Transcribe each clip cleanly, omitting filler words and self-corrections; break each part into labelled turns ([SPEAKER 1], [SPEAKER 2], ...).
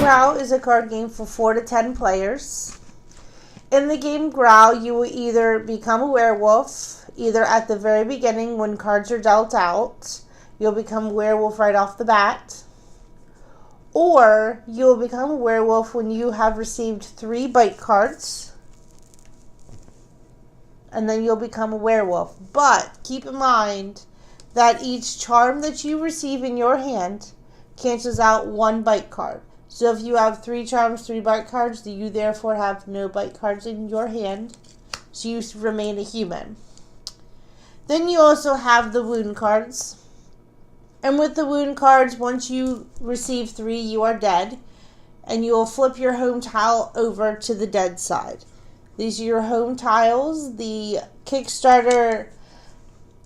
[SPEAKER 1] Growl is a card game for 4 to 10 players. In the game Growl, you will either become a werewolf, either at the very beginning when cards are dealt out, you'll become a werewolf right off the bat, or you'll become a werewolf when you have received 3 bite cards, and then you'll become a werewolf. But keep in mind that each charm that you receive in your hand cancels out 1 bite card. So if you have 3 charms, 3 bite cards, you therefore have no bite cards in your hand, so you remain a human. Then you also have the wound cards. And with the wound cards, once you receive 3, you are dead. And you will flip your home tile over to the dead side. These are your home tiles. The Kickstarter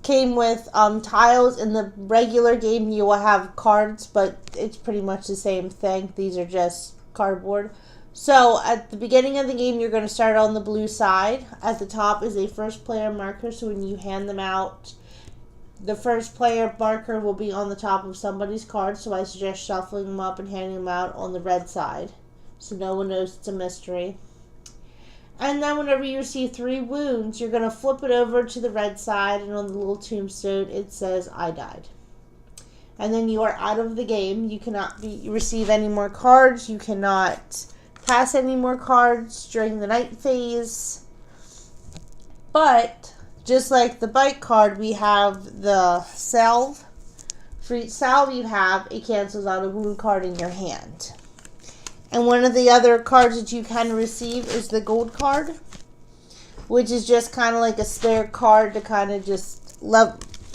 [SPEAKER 1] came with tiles. In the regular game, you will have cards, but it's pretty much the same thing. These are just cardboard. So at the beginning of the game, you're going to start on the blue side. At the top is a first player marker, so when you hand them out, the first player marker will be on the top of somebody's card, so I suggest shuffling them up and handing them out on the red side, so no one knows it's a mystery. And then whenever you receive 3 wounds, you're going to flip it over to the red side, and on the little tombstone it says, I died. And then you are out of the game. You cannot receive any more cards. You cannot pass any more cards during the night phase. But just like the bite card, we have the salve. For each salve you have, it cancels out a wound card in your hand. And one of the other cards that you can receive is the gold card, which is just kind of like a spare card to kind of just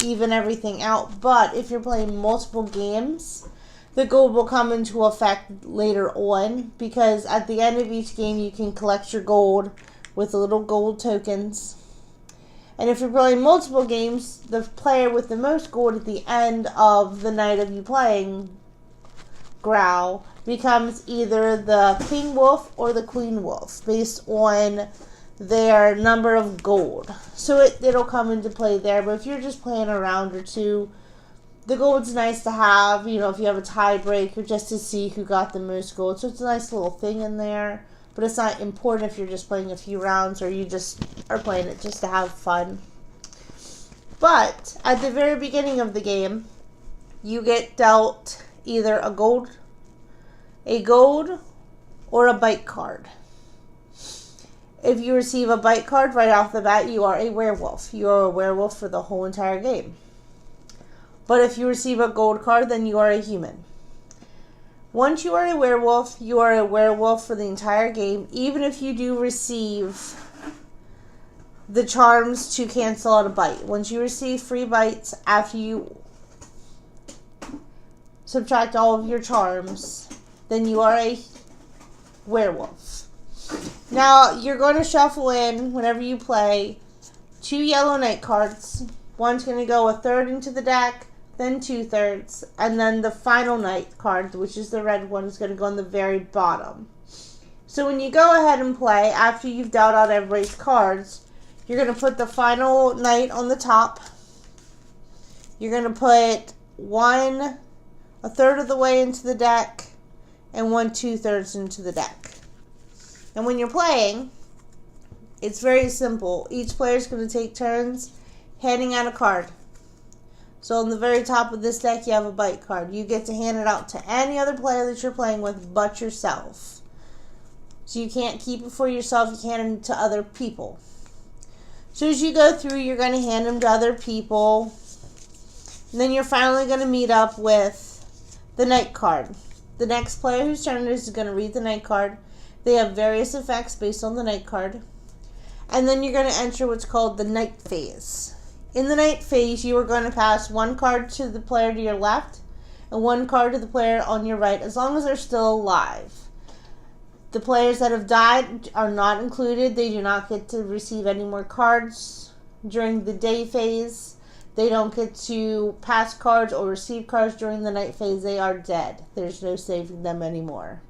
[SPEAKER 1] even everything out. But if you're playing multiple games, the gold will come into effect later on, because at the end of each game you can collect your gold with the little gold tokens. And if you're playing multiple games, the player with the most gold at the end of the night of you playing Growl becomes either the King Wolf or the Queen Wolf, based on their number of gold. So it'll come into play there. But if you're just playing a round or 2, the gold's nice to have, you know, if you have a tiebreaker, just to see who got the most gold. So it's a nice little thing in there. But it's not important if you're just playing a few rounds, or you just are playing it just to have fun. But at the very beginning of the game, you get dealt either a gold or a bite card. If you receive a bite card right off the bat, you are a werewolf. You are a werewolf for the whole entire game. But if you receive a gold card, then you are a human. Once you are a werewolf for the entire game, even if you do receive the charms to cancel out a bite. Once you receive 3 bites, after you subtract all of your charms, then you are a werewolf. Now, you're going to shuffle in, whenever you play, 2 yellow night cards. One's going to go 1/3 into the deck, then 2/3, and then the final night card, which is the red one, is going to go on the very bottom. So when you go ahead and play, after you've dealt out everybody's cards, you're going to put the final night on the top. You're going to put 1 1/3 of the way into the deck, and 1 2/3 into the deck. And when you're playing, it's very simple. Each player is going to take turns handing out a card. So on the very top of this deck, you have a bite card. You get to hand it out to any other player that you're playing with but yourself. So you can't keep it for yourself. You can't hand it to other people. So as you go through, you're going to hand them to other people. And then you're finally going to meet up with the night card. The next player whose turn it is going to read the night card. They have various effects based on the night card. And then you're going to enter what's called the night phase. In the night phase, you are going to pass 1 card to the player to your left and 1 card to the player on your right, as long as they're still alive. The players that have died are not included. They do not get to receive any more cards during the day phase. They don't get to pass cards or receive cards during the night phase. They are dead. There's no saving them anymore.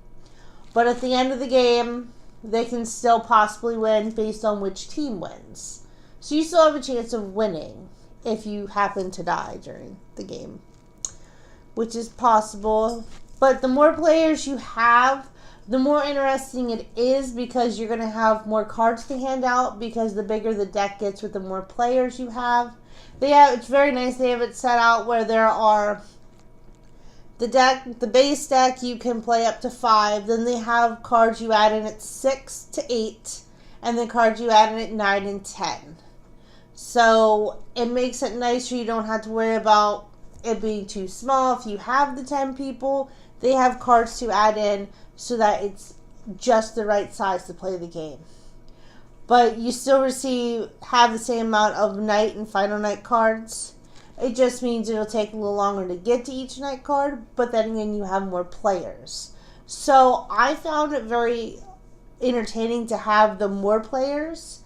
[SPEAKER 1] But at the end of the game, they can still possibly win based on which team wins. So you still have a chance of winning if you happen to die during the game, which is possible. But the more players you have, the more interesting it is, because you're going to have more cards to hand out, because the bigger the deck gets with the more players you have. It's very nice. They have it set out where there are the base deck, you can play up to 5. Then they have cards you add in at 6 to 8, and then cards you add in at 9 and 10. So it makes it nicer. You don't have to worry about it being too small. If you have the 10 people, they have cards to add in so that it's just the right size to play the game. But you still have the same amount of night and final night cards. It just means it'll take a little longer to get to each night card, but then again, you have more players. So I found it very entertaining to have the more players,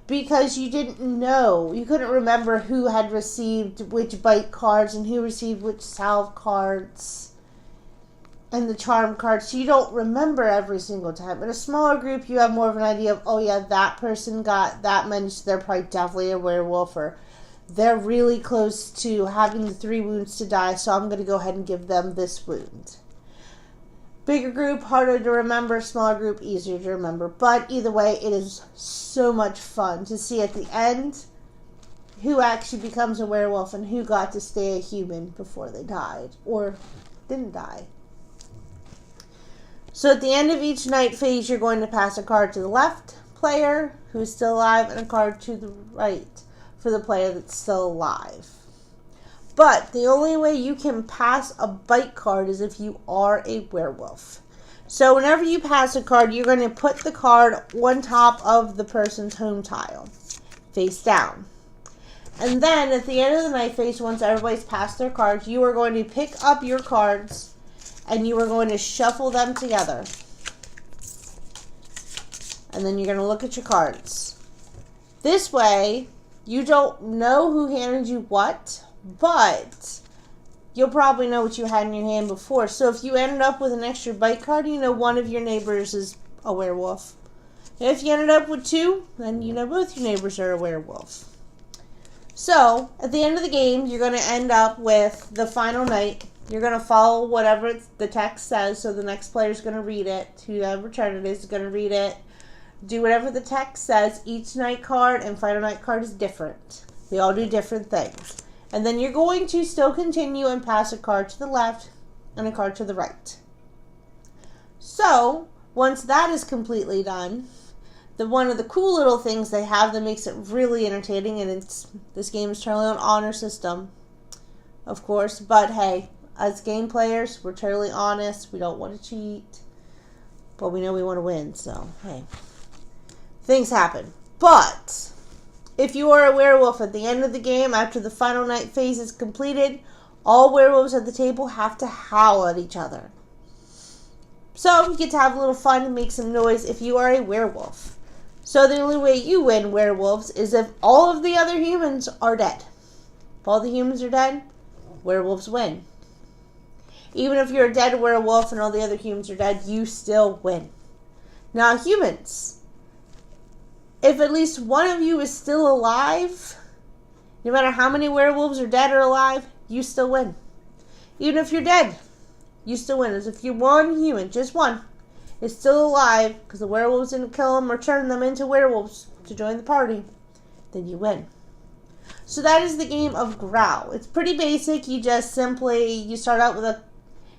[SPEAKER 1] because you couldn't remember who had received which bite cards and who received which salve cards and the charm cards. So you don't remember every single time. In a smaller group, you have more of an idea of, oh yeah, that person got that many, so they're probably definitely a werewolf, or they're really close to having the 3 wounds to die, so I'm going to go ahead and give them this wound. Bigger group, harder to remember. Smaller group, easier to remember. But either way, it is so much fun to see at the end who actually becomes a werewolf and who got to stay a human before they died or didn't die. So at the end of each night phase, you're going to pass a card to the left player who's still alive and a card to the right for the player that's still alive. But the only way you can pass a bite card is if you are a werewolf. So whenever you pass a card, you're going to put the card on top of the person's home tile, face down. And then at the end of the night phase, once everybody's passed their cards, you are going to pick up your cards and you are going to shuffle them together. And then you're going to look at your cards. This way, you don't know who handed you what, but you'll probably know what you had in your hand before. So if you ended up with an extra bite card, you know one of your neighbors is a werewolf. If you ended up with 2, then you know both your neighbors are a werewolf. So at the end of the game, you're going to end up with the final night. You're going to follow whatever the text says, so the next player is going to read it. Whoever turn it is going to read it. Do whatever the text says. Each night card and final night card is different. They all do different things. And then you're going to still continue and pass a card to the left and a card to the right. So, once that is completely done, one of the cool little things they have that makes it really entertaining, and this game is totally on honor system, of course, but hey, as game players, we're totally honest. We don't want to cheat, but we know we want to win, so hey. Things happen. But if you are a werewolf at the end of the game, after the final night phase is completed, all werewolves at the table have to howl at each other. So you get to have a little fun and make some noise if you are a werewolf. So the only way you win werewolves is if all of the other humans are dead. If all the humans are dead, werewolves win. Even if you're a dead werewolf and all the other humans are dead, you still win. Now humans, if at least one of you is still alive, no matter how many werewolves are dead or alive, you still win. Even if you're dead, you still win. As if you're one human, just one, is still alive, because the werewolves didn't kill them or turn them into werewolves to join the party, then you win. So that is the game of Growl. It's pretty basic. You start out with a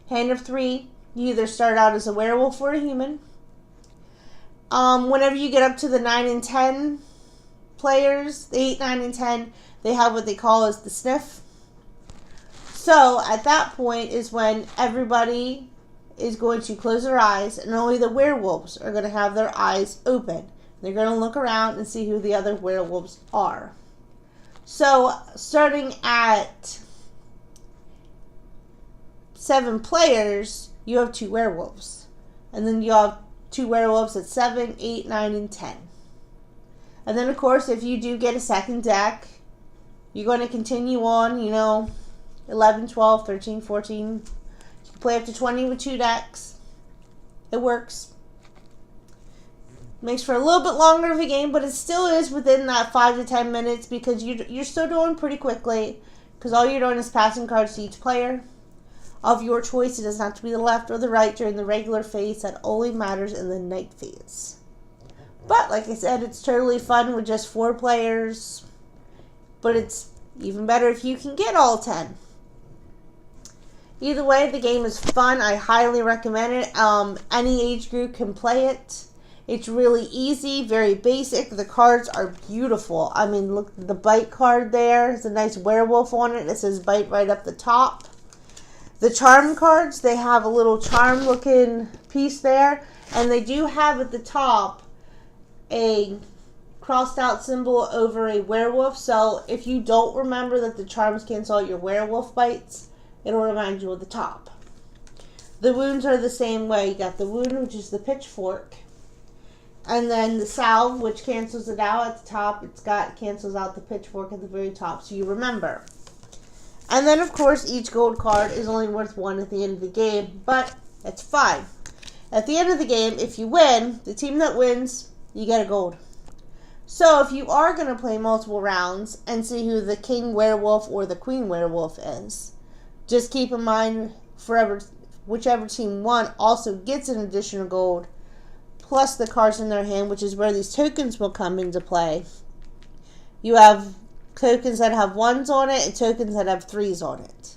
[SPEAKER 1] hand of 3. You either start out as a werewolf or a human. Whenever you get up to the 9 and 10 players, the 8, 9, and 10, they have what they call as the sniff. So at that point is when everybody is going to close their eyes, and only the werewolves are going to have their eyes open. They're going to look around and see who the other werewolves are. So starting at 7 players, you have 2 werewolves. And then you have 2 werewolves at 7, 8, 9, and 10. And then, of course, if you do get a second deck, you're going to continue on, 11, 12, 13, 14. You can play up to 20 with 2 decks. It works. Makes for a little bit longer of a game, but it still is within that 5 to 10 minutes, because you're still doing pretty quickly, because all you're doing is passing cards to each player. of your choice. It doesn't have to be the left or the right during the regular phase. That only matters in the night phase. But like I said, it's totally fun with just 4 players. But it's even better if you can get all 10. Either way, the game is fun. I highly recommend it. Any age group can play it. It's really easy, very basic. The cards are beautiful. I mean, look, the bite card there. There's a nice werewolf on it. It says bite right up the top. The charm cards, they have a little charm looking piece there. And they do have at the top a crossed out symbol over a werewolf. So if you don't remember that the charms cancel out your werewolf bites, it'll remind you of the top. The wounds are the same way. You got the wound, which is the pitchfork. And then the salve, which cancels it out at the top. Cancels out the pitchfork at the very top, so you remember. And then, of course, each gold card is only worth 1 at the end of the game, but that's fine. At the end of the game, if you win, the team that wins, you get a gold. So if you are going to play multiple rounds and see who the king werewolf or the queen werewolf is, just keep in mind, whichever team won also gets an additional gold, plus the cards in their hand, which is where these tokens will come into play. You have tokens that have 1s on it and tokens that have 3s on it.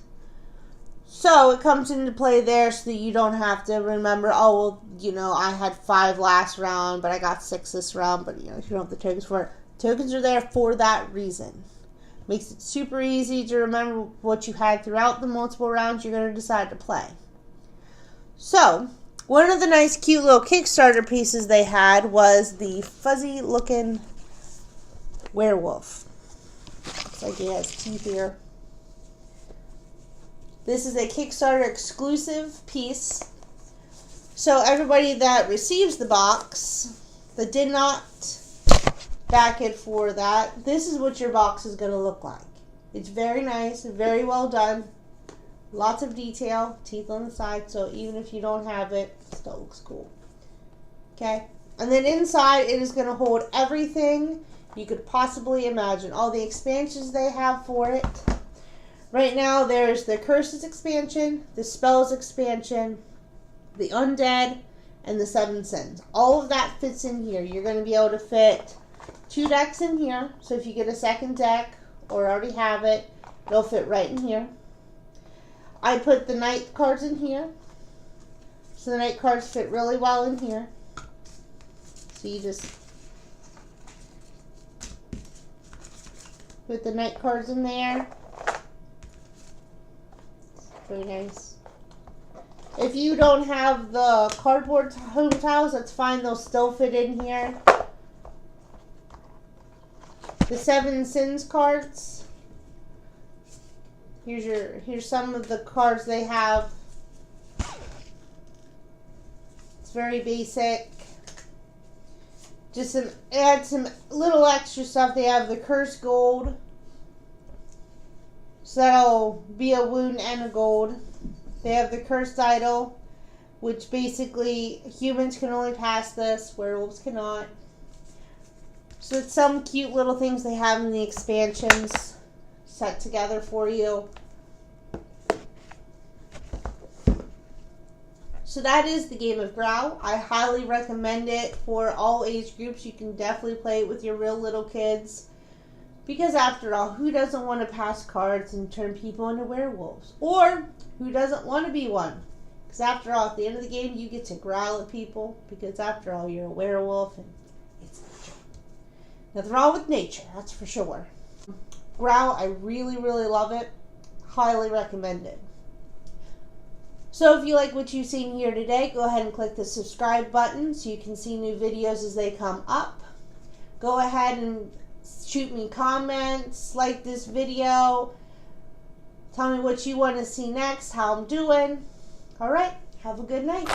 [SPEAKER 1] So it comes into play there so that you don't have to remember, oh, well, I had 5 last round, but I got 6 this round, but, you don't have the tokens for it. Tokens are there for that reason. Makes it super easy to remember what you had throughout the multiple rounds you're going to decide to play. So, one of the nice, cute little Kickstarter pieces they had was the fuzzy-looking werewolf. Looks like he has teeth here. This is a Kickstarter exclusive piece. So everybody that receives the box, that did not back it for that, this is what your box is going to look like. It's very nice, very well done. Lots of detail, teeth on the side, so even if you don't have it, it still looks cool. Okay? And then inside, it is going to hold everything you could possibly imagine. All the expansions they have for it. Right now, there's the Curses expansion, the Spells expansion, the Undead, and the 7 Sins. All of that fits in here. You're going to be able to fit 2 decks in here. So if you get a second deck or already have it, it'll fit right in here. I put the night cards in here. So the night cards fit really well in here. So you just put the night cards in there. Very nice. If you don't have the cardboard home tiles, that's fine. They'll still fit in here. The 7 Sins cards. Here's some of the cards they have. It's very basic. Just add some little extra stuff. They have the Curse Gold. So that'll be a wound and a gold. They have the Cursed Idol, which basically humans can only pass this, werewolves cannot. So it's some cute little things they have in the expansions set together for you. So that is the Game of Growl. I highly recommend it for all age groups. You can definitely play it with your real little kids. Because after all, who doesn't want to pass cards and turn people into werewolves? Or who doesn't want to be one? Because after all, at the end of the game, you get to growl at people. Because after all, you're a werewolf and it's nature. Nothing wrong with nature, that's for sure. Growl, I really, really love it. Highly recommend it. So if you like what you've seen here today, go ahead and click the subscribe button so you can see new videos as they come up. Go ahead and shoot me comments, like this video, tell me what you want to see next, how I'm doing. Alright, have a good night.